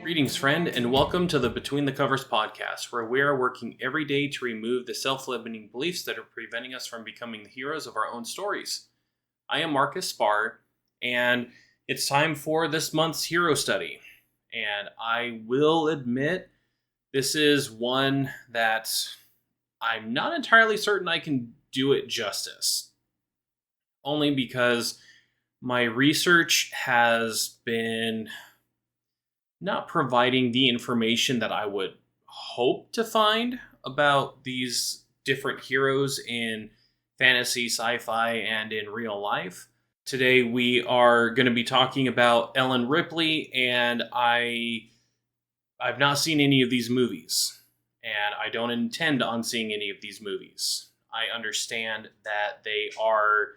Greetings, friend, and welcome to the Between the Covers podcast, where we are working every day to remove the self-limiting beliefs that are preventing us from becoming the heroes of our own stories. I am Marcus Spar, and it's time for this month's hero study. And I will admit, this is one that I'm not entirely certain I can do it justice. Only because my research has been not providing the information that I would hope to find about these different heroes in fantasy, sci-fi, and in real life. Today we are going to be talking about Ellen Ripley, and I've not seen any of these movies, and I don't intend on seeing any of these movies. I understand that they are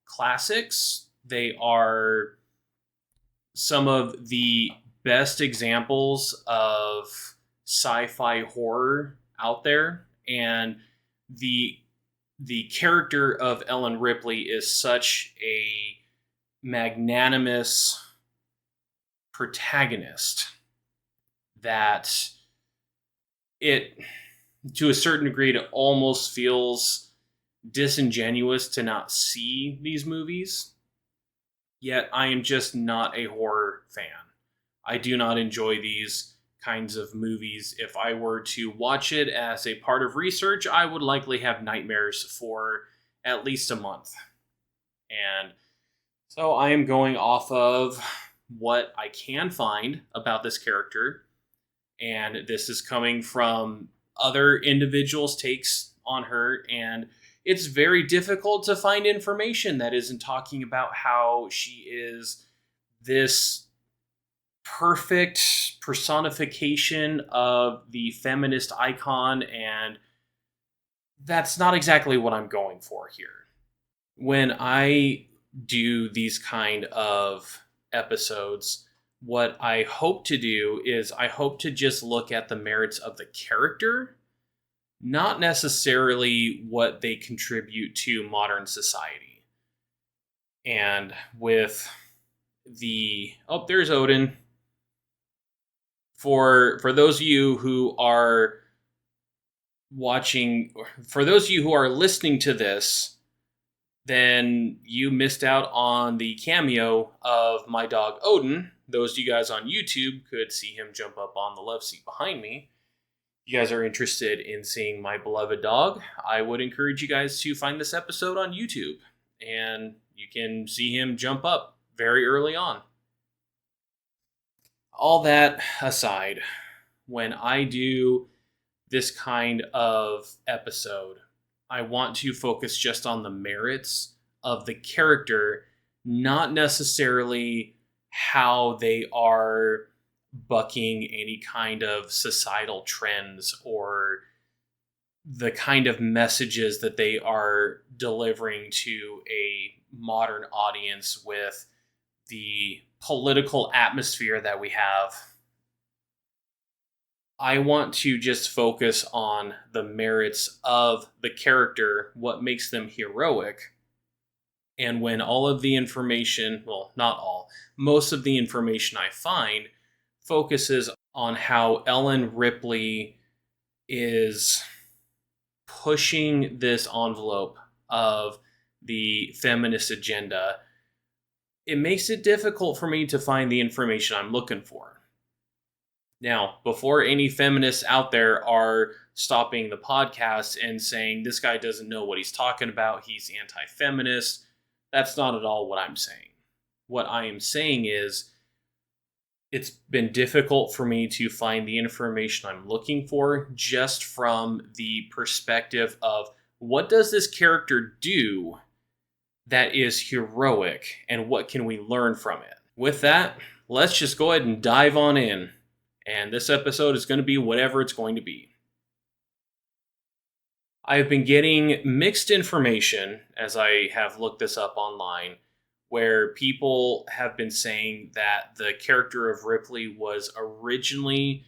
classics. They are some of the best examples of sci-fi horror out there, and the character of Ellen Ripley is such a magnanimous protagonist that it, to a certain degree, it almost feels disingenuous to not see these movies. Yet I am just not a horror fan. I do not enjoy these kinds of movies. If I were to watch it as a part of research, I would likely have nightmares for at least a month. And so I am going off of what I can find about this character. And this is coming from other individuals' takes on her. And it's very difficult to find information that isn't talking about how she is this perfect personification of the feminist icon, and that's not exactly what I'm going for here. When I do these kind of episodes, what I hope to do is I hope to just look at the merits of the character, not necessarily what they contribute to modern society. And with there's Odin. For those of you who are watching, for those of you who are listening to this, then you missed out on the cameo of my dog Odin. Those of you guys on YouTube could see him jump up on the love seat behind me. If you guys are interested in seeing my beloved dog, I would encourage you guys to find this episode on YouTube, and you can see him jump up very early on. All that aside, when I do this kind of episode, I want to focus just on the merits of the character, not necessarily how they are bucking any kind of societal trends or the kind of messages that they are delivering to a modern audience with the political atmosphere that we have. I want to just focus on the merits of the character, what makes them heroic. And when all of the information, well, not all, most of the information I find focuses on how Ellen Ripley is pushing this envelope of the feminist agenda, it makes it difficult for me to find the information I'm looking for. Now, before any feminists out there are stopping the podcast and saying, this guy doesn't know what he's talking about, he's anti-feminist, that's not at all what I'm saying. What I am saying is, it's been difficult for me to find the information I'm looking for just from the perspective of, what does this character do that is heroic, and what can we learn from it? With that, let's just go ahead and dive on in. And this episode is going to be whatever it's going to be. I've been getting mixed information as I have looked this up online, where people have been saying that the character of Ripley was originally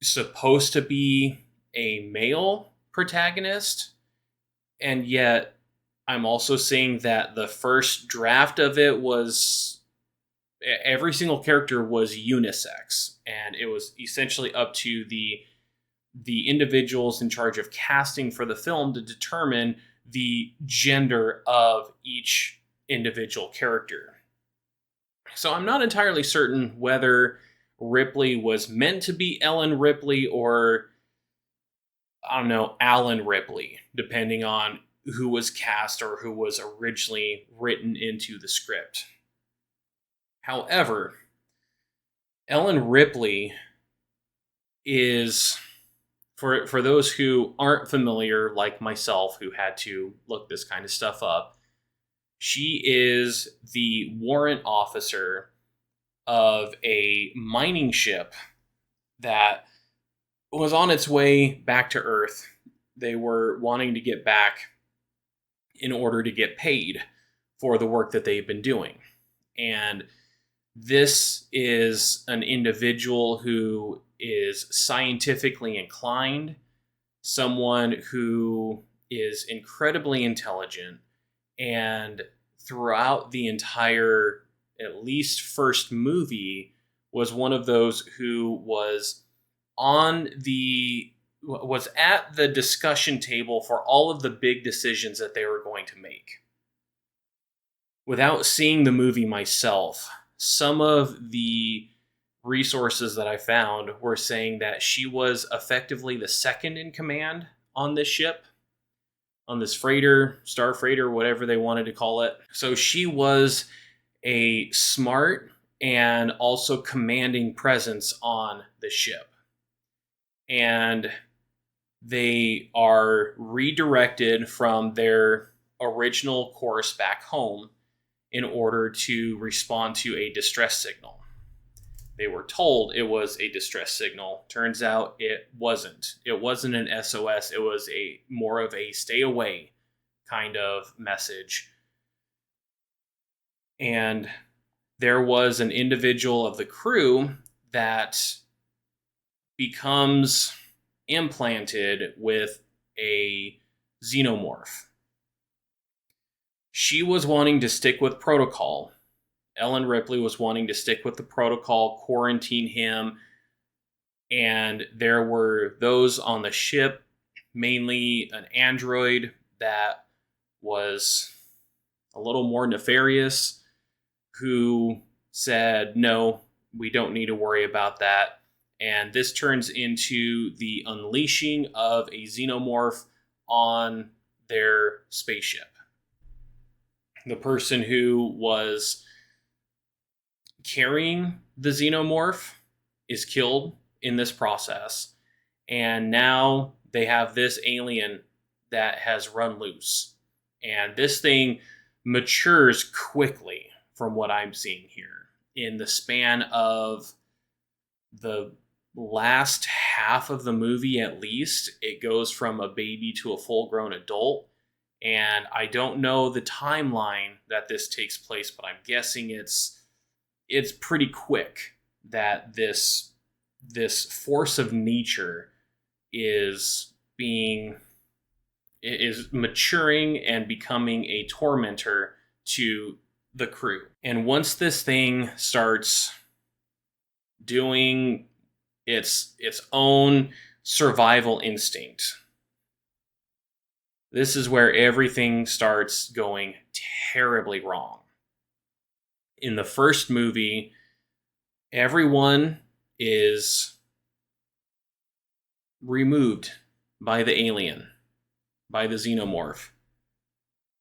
supposed to be a male protagonist, and yet I'm also seeing that the first draft of it was every single character was unisex, and it was essentially up to the individuals in charge of casting for the film to determine the gender of each individual character. So I'm not entirely certain whether Ripley was meant to be Ellen Ripley or, I don't know, Alan Ripley, depending on who was cast or who was originally written into the script. However, Ellen Ripley is, for those who aren't familiar, like myself, who had to look this kind of stuff up, she is the warrant officer of a mining ship that was on its way back to Earth. They were wanting to get back in order to get paid for the work that they've been doing. And this is an individual who is scientifically inclined, someone who is incredibly intelligent, and throughout the entire, at least first movie, was one of those who was at the discussion table for all of the big decisions that they were going to make. Without seeing the movie myself, some of the resources that I found were saying that she was effectively the second in command on this ship, on this freighter, star freighter, whatever they wanted to call it. So she was a smart and also commanding presence on the ship. And they are redirected from their original course back home in order to respond to a distress signal. They were told it was a distress signal. Turns out it wasn't. It wasn't an SOS. It was more of a stay away kind of message. And there was an individual of the crew that becomes implanted with a xenomorph. She was wanting to stick with protocol. Ellen Ripley was wanting to stick with the protocol, quarantine him, and there were those on the ship, mainly an android that was a little more nefarious, who said, no, we don't need to worry about that. And this turns into the unleashing of a xenomorph on their spaceship. The person who was carrying the xenomorph is killed in this process. And now they have this alien that has run loose. And this thing matures quickly from what I'm seeing here. In the span of the last half of the movie, at least, it goes from a baby to a full-grown adult. And I don't know the timeline that this takes place, but I'm guessing it's pretty quick that this force of nature is maturing and becoming a tormentor to the crew. And once this thing starts doing its own survival instinct, this is where everything starts going terribly wrong. In the first movie, everyone is removed by the alien, by the xenomorph,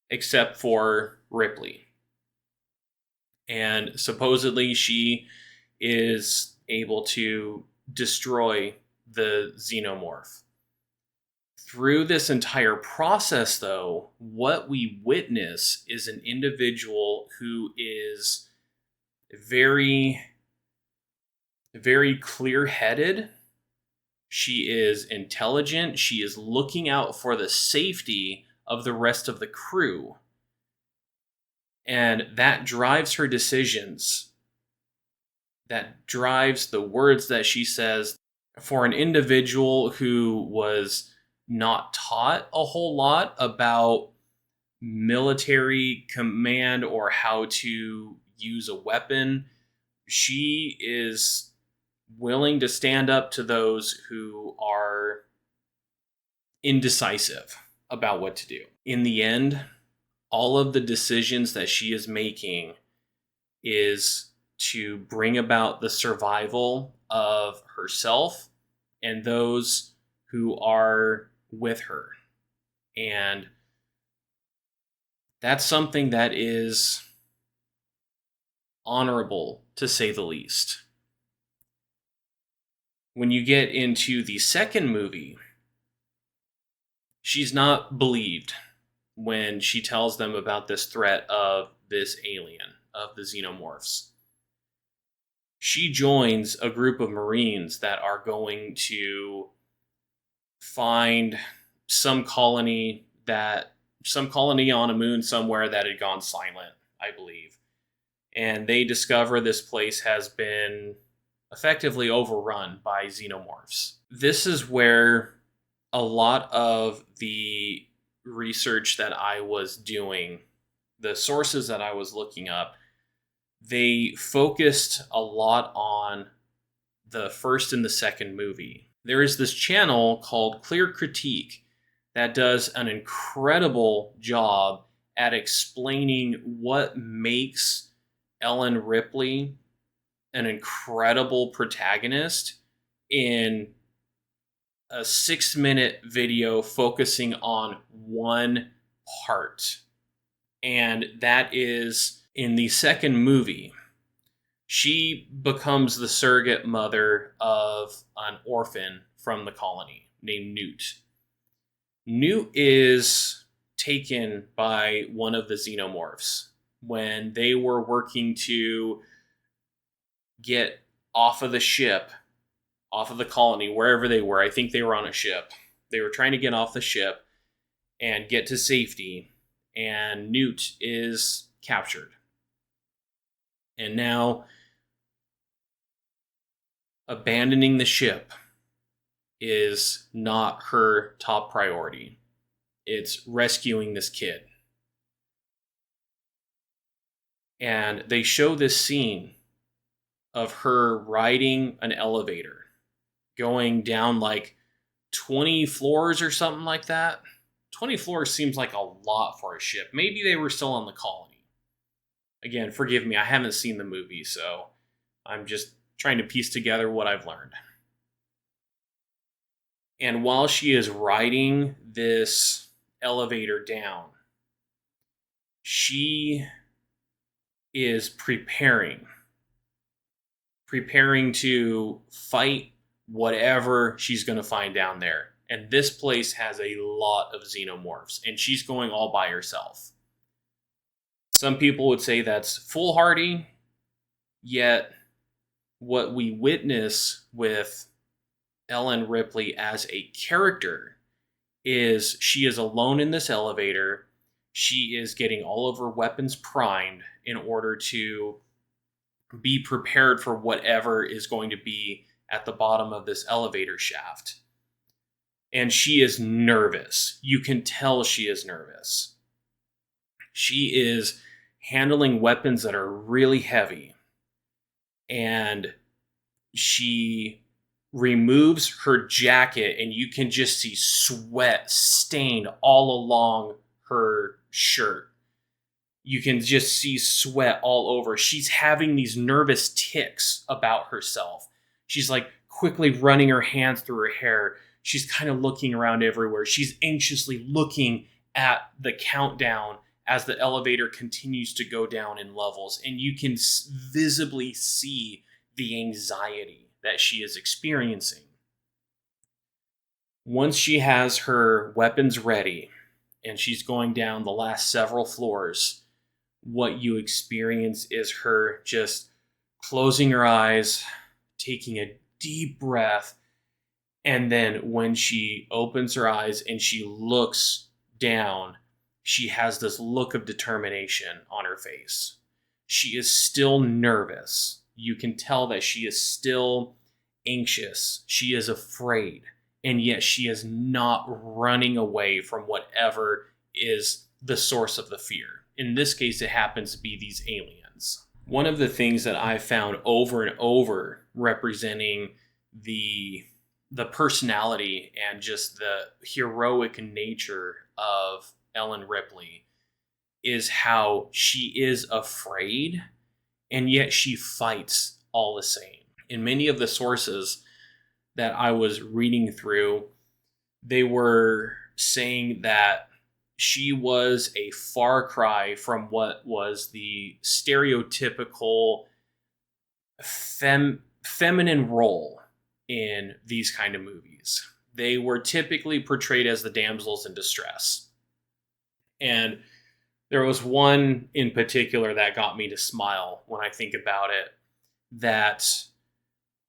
except for Ripley. And supposedly she is able to destroy the xenomorph. Through this entire process, though, what we witness is an individual who is very, very clear-headed. She is intelligent. She is looking out for the safety of the rest of the crew. And that drives her decisions. That drives the words that she says. For an individual who was not taught a whole lot about military command or how to use a weapon, she is willing to stand up to those who are indecisive about what to do. In the end, all of the decisions that she is making is to bring about the survival of herself and those who are with her. And that's something that is honorable, to say the least. When you get into the second movie, she's not believed when she tells them about this threat of this alien, of the xenomorphs. She joins a group of Marines that are going to find some colony on a moon somewhere that had gone silent, I believe. And they discover this place has been effectively overrun by xenomorphs. This is where a lot of the research that I was doing, the sources that I was looking up, they focused a lot on the first and the second movie. There is this channel called Clear Critique that does an incredible job at explaining what makes Ellen Ripley an incredible protagonist in a 6-minute video focusing on one part. And that is in the second movie. She becomes the surrogate mother of an orphan from the colony named Newt. Newt is taken by one of the xenomorphs when they were working to get off of the ship, off of the colony, wherever they were. I think they were on a ship. They were trying to get off the ship and get to safety, and Newt is captured. And now, abandoning the ship is not her top priority. It's rescuing this kid. And they show this scene of her riding an elevator, going down like 20 floors or something like that. 20 floors seems like a lot for a ship. Maybe they were still on the colony. Again, forgive me, I haven't seen the movie, so I'm just trying to piece together what I've learned. And while she is riding this elevator down, she is preparing to fight whatever she's going to find down there. And this place has a lot of xenomorphs, and she's going all by herself. Some people would say that's foolhardy, yet what we witness with Ellen Ripley as a character is she is alone in this elevator. She is getting all of her weapons primed in order to be prepared for whatever is going to be at the bottom of this elevator shaft. And she is nervous. You can tell she is nervous. She is handling weapons that are really heavy. And she removes her jacket, and you can just see sweat stained all along her shirt. You can just see sweat all over. She's having these nervous tics about herself. She's like quickly running her hands through her hair. She's kind of looking around everywhere. She's anxiously looking at the countdown as the elevator continues to go down in levels. And you can visibly see the anxiety that she is experiencing. Once she has her weapons ready and she's going down the last several floors, what you experience is her just closing her eyes, taking a deep breath, and then when she opens her eyes and she looks down, she has this look of determination on her face. She is still nervous. You can tell that she is still anxious. She is afraid. And yet she is not running away from whatever is the source of the fear. In this case, it happens to be these aliens. One of the things that I found over and over representing the the personality and just the heroic nature of Ellen Ripley is how she is afraid and yet she fights all the same. In many of the sources that I was reading through, they were saying that she was a far cry from what was the stereotypical feminine role in these kind of movies. They were typically portrayed as the damsels in distress. And there was one in particular that got me to smile when I think about it, that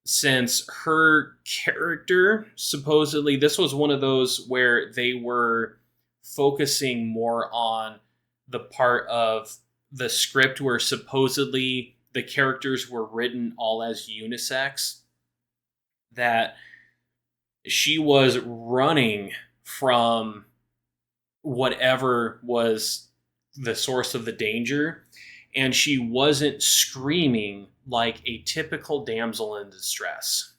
since her character, supposedly, this was one of those where they were focusing more on the part of the script where supposedly the characters were written all as unisex, that she was running from whatever was the source of the danger, and she wasn't screaming like a typical damsel in distress.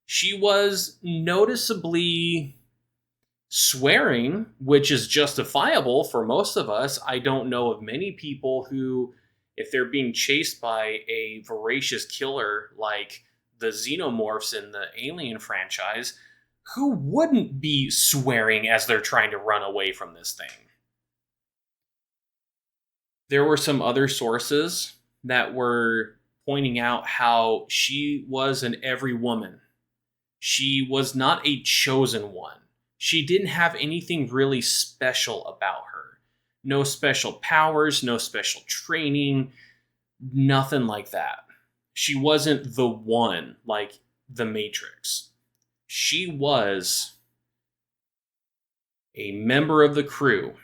She was noticeably swearing, which is justifiable for most of us. I don't know of many people who, if they're being chased by a voracious killer like the xenomorphs in the Alien franchise, who wouldn't be swearing as they're trying to run away from this thing. There were some other sources that were pointing out how she was an every woman. She was not a chosen one. She didn't have anything really special about her. No special powers, no special training, nothing like that. She wasn't the one like the Matrix. She was a member of the crew.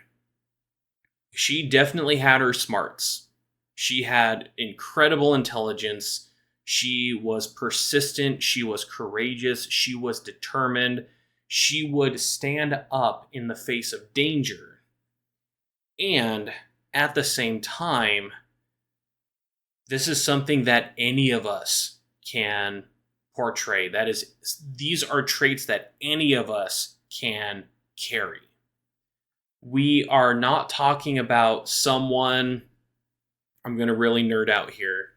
She definitely had her smarts. She had incredible intelligence. She was persistent. She was courageous. She was determined. She would stand up in the face of danger. And at the same time, this is something that any of us can portray. That is, these are traits that any of us can carry. We are not talking about someone, I'm going to really nerd out here.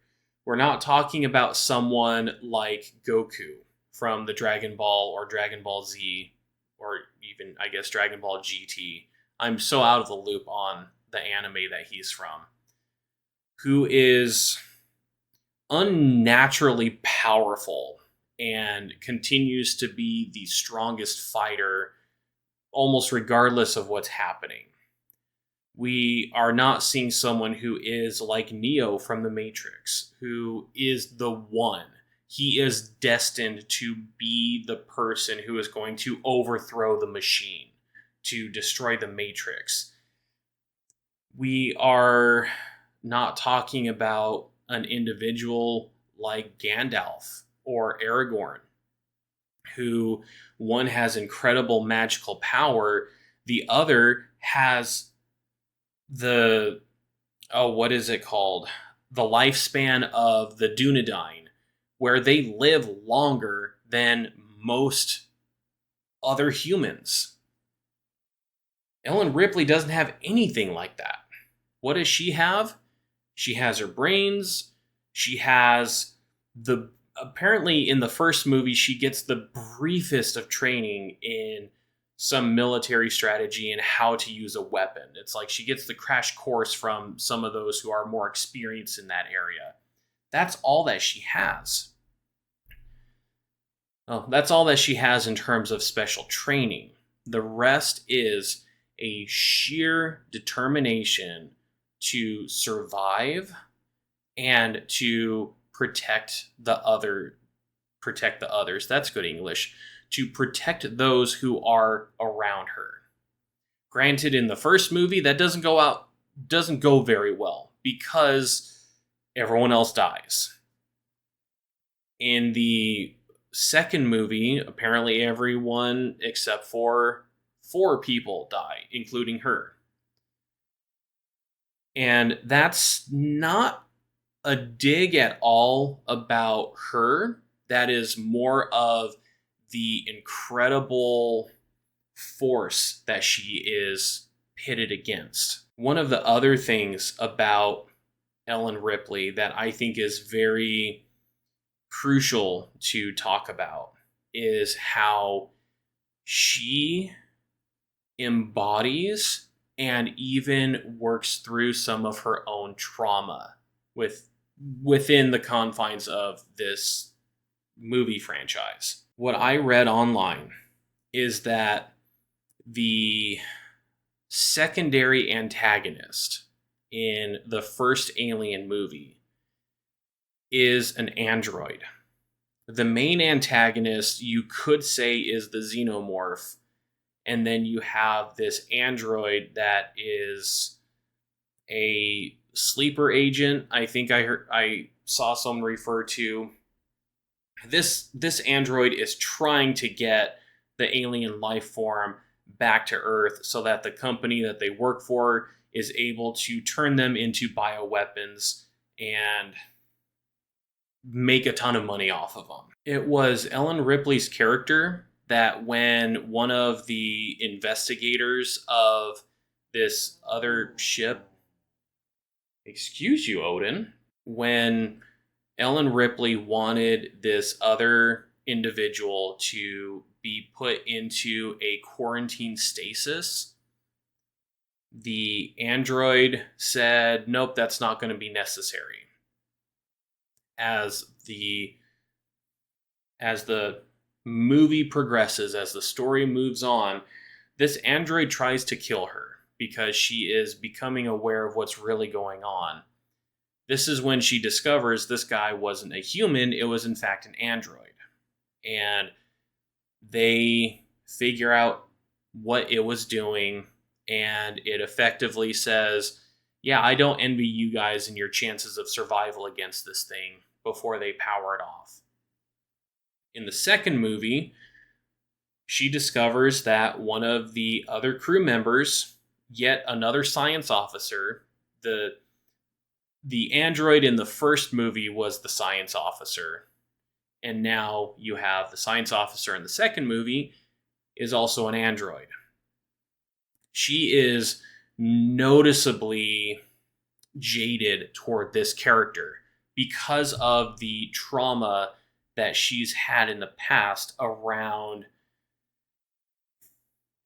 We're not talking about someone like Goku from the Dragon Ball or Dragon Ball Z, or even, I guess, Dragon Ball GT. I'm so out of the loop on the anime that he's from, who is unnaturally powerful and continues to be the strongest fighter almost regardless of what's happening. We are not seeing someone who is like Neo from the Matrix, who is the one. He is destined to be the person who is going to overthrow the machine, to destroy the Matrix. We are not talking about an individual like Gandalf or Aragorn, who one has incredible magical power, the other has what is it called? The lifespan of the Dunedain, where they live longer than most other humans. Ellen Ripley doesn't have anything like that. What does she have? She has her brains. She has apparently in the first movie, she gets the briefest of training in some military strategy and how to use a weapon. It's like she gets the crash course from some of those who are more experienced in that area. That's all that she has. Oh, that's all that she has in terms of special training. The rest is a sheer determination to survive and to protect the others. That's good English. To protect those who are around her. Granted, in the first movie, that doesn't go very well because everyone else dies. In the second movie, apparently everyone except for 4 people die, including her. And that's not a dig at all about her. That is more of the incredible force that she is pitted against. One of the other things about Ellen Ripley that I think is very crucial to talk about is how she embodies and even works through some of her own trauma within the confines of this movie franchise. What I read online is that the secondary antagonist in the first Alien movie is an android. The main antagonist, you could say, is the xenomorph, and then you have this android that is a sleeper agent. I think I saw someone refer to this android is trying to get the alien life form back to Earth so that the company that they work for is able to turn them into bioweapons and make a ton of money off of them. It was Ellen Ripley's character that when one of the investigators of this other ship, excuse you, Odin, when Ellen Ripley wanted this other individual to be put into a quarantine stasis, the android said, nope, that's not going to be necessary. As the movie progresses, as the story moves on, this android tries to kill her because she is becoming aware of what's really going on. This is when she discovers this guy wasn't a human, it was in fact an android. And they figure out what it was doing, and it effectively says, yeah, I don't envy you guys and your chances of survival against this thing, before they power it off. In the second movie, she discovers that one of the other crew members, yet another science officer, the android in the first movie was the science officer, and now you have the science officer in the second movie is also an android. She is noticeably jaded toward this character because of the trauma that she's had in the past around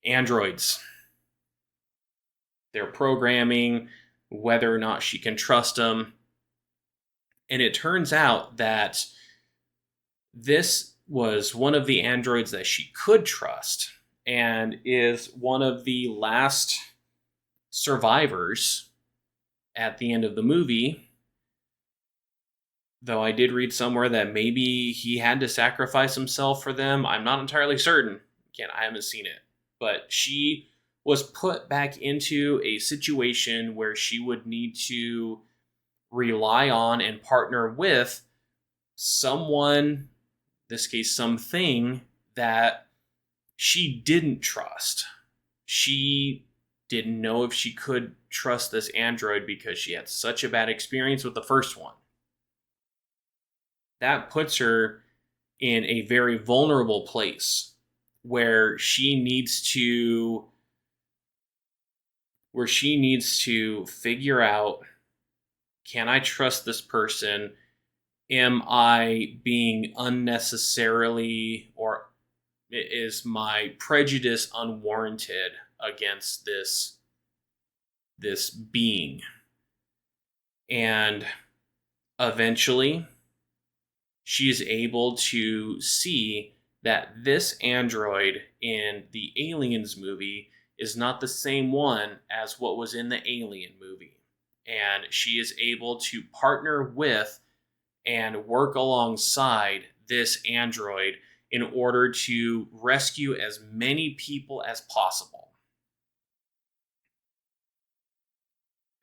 androids, their programming, whether or not she can trust them. And it turns out that this was one of the androids that she could trust and is one of the last survivors at the end of the movie. Though I did read somewhere that maybe he had to sacrifice himself for them. I'm not entirely certain. Again, I haven't seen it. But she was put back into a situation where she would need to rely on and partner with someone, in this case something, that she didn't trust. She didn't know if she could trust this android because she had such a bad experience with the first one. That puts her in a very vulnerable place where she needs to figure out, can I trust this person? Am I being unnecessarily, or is my prejudice unwarranted against this being? And eventually she is able to see that this android in the Aliens movie is not the same one as what was in the Alien movie. And she is able to partner with and work alongside this android in order to rescue as many people as possible.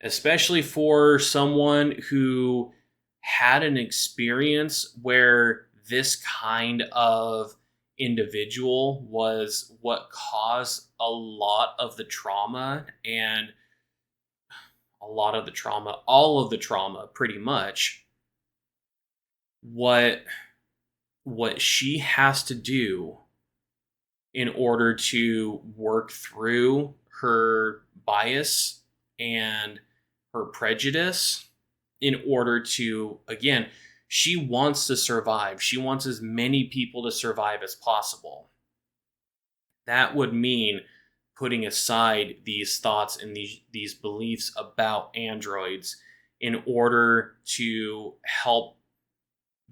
Especially for someone who had an experience where this kind of individual was what caused all of the trauma, pretty much, what she has to do in order to work through her bias and her prejudice in order to, again, she wants to survive. She wants as many people to survive as possible. That would mean putting aside these thoughts and these beliefs about androids in order to help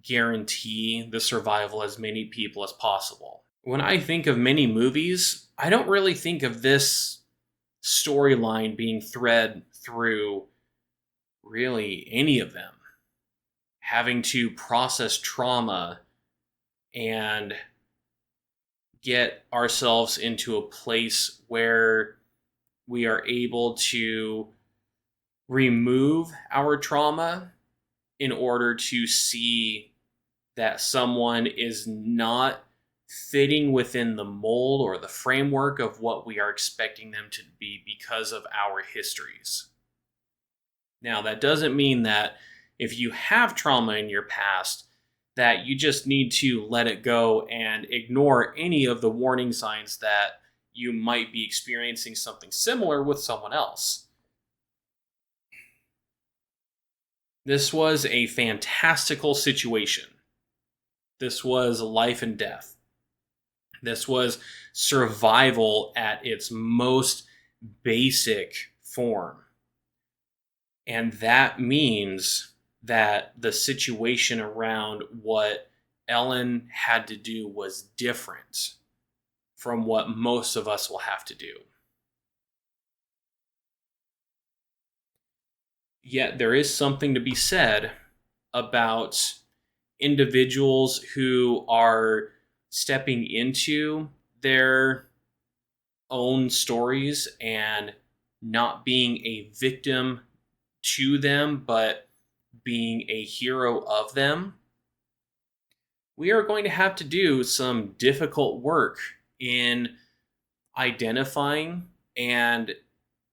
guarantee the survival of as many people as possible. When I think of many movies, I don't really think of this storyline being thread through really any of them. Having to process trauma and get ourselves into a place where we are able to remove our trauma in order to see that someone is not fitting within the mold or the framework of what we are expecting them to be because of our histories. Now, that doesn't mean that if you have trauma in your past, that you just need to let it go and ignore any of the warning signs that you might be experiencing something similar with someone else. This was a fantastical situation. This was life and death. This was survival at its most basic form. And that means that the situation around what Ellen had to do was different from what most of us will have to do. Yet there is something to be said about individuals who are stepping into their own stories and not being a victim to them, but being a hero of them. We are going to have to do some difficult work in identifying and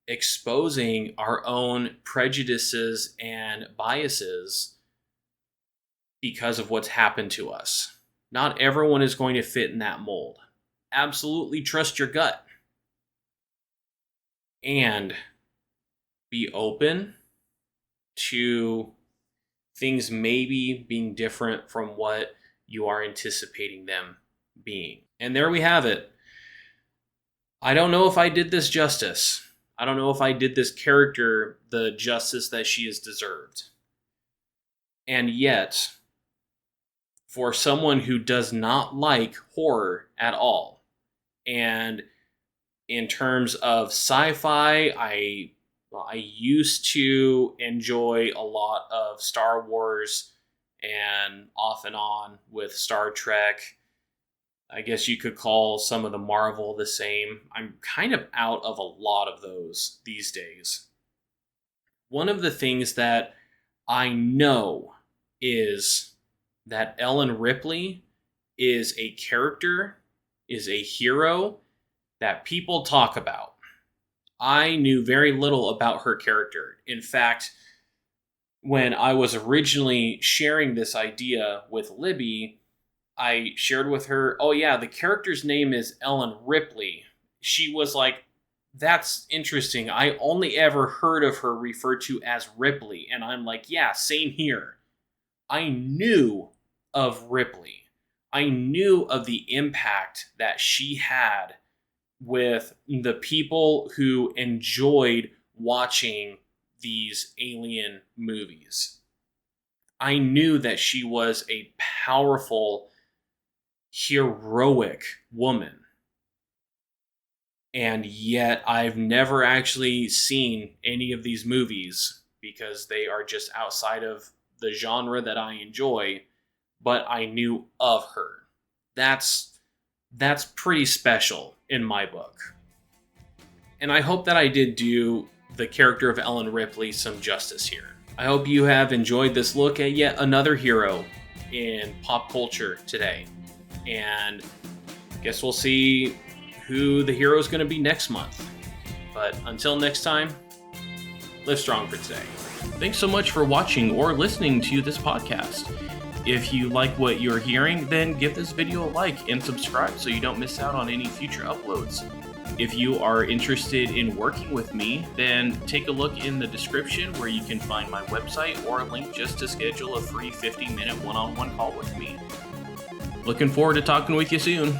exposing our own prejudices and biases because of what's happened to us. Not everyone is going to fit in that mold. Absolutely trust your gut. And be open to things maybe being different from what you are anticipating them being. And there we have it. I don't know if I did this justice. I don't know if I did this character the justice that she has deserved. And yet, for someone who does not like horror at all, and in terms of sci-fi, I used to enjoy a lot of Star Wars and off and on with Star Trek. I guess you could call some of the Marvel the same. I'm kind of out of a lot of those these days. One of the things that I know is that Ellen Ripley is a character, is a hero that people talk about. I knew very little about her character. In fact, when I was originally sharing this idea with Libby, I shared with her, oh yeah, the character's name is Ellen Ripley. She was like, that's interesting. I only ever heard of her referred to as Ripley. And I'm like, yeah, same here. I knew of Ripley. I knew of the impact that she had with the people who enjoyed watching these alien movies. I knew that she was a powerful, heroic woman. And yet I've never actually seen any of these movies because they are just outside of the genre that I enjoy, but I knew of her. That's pretty special in my book. And I hope that I did do the character of Ellen Ripley some justice here. I hope you have enjoyed this look at yet another hero in pop culture today. And I guess we'll see who the hero is going to be next month. But until next time, live strong for today. Thanks so much for watching or listening to this podcast. If you like what you're hearing, then give this video a like and subscribe so you don't miss out on any future uploads. If you are interested in working with me, then take a look in the description where you can find my website or a link just to schedule a free 50-minute one-on-one call with me. Looking forward to talking with you soon.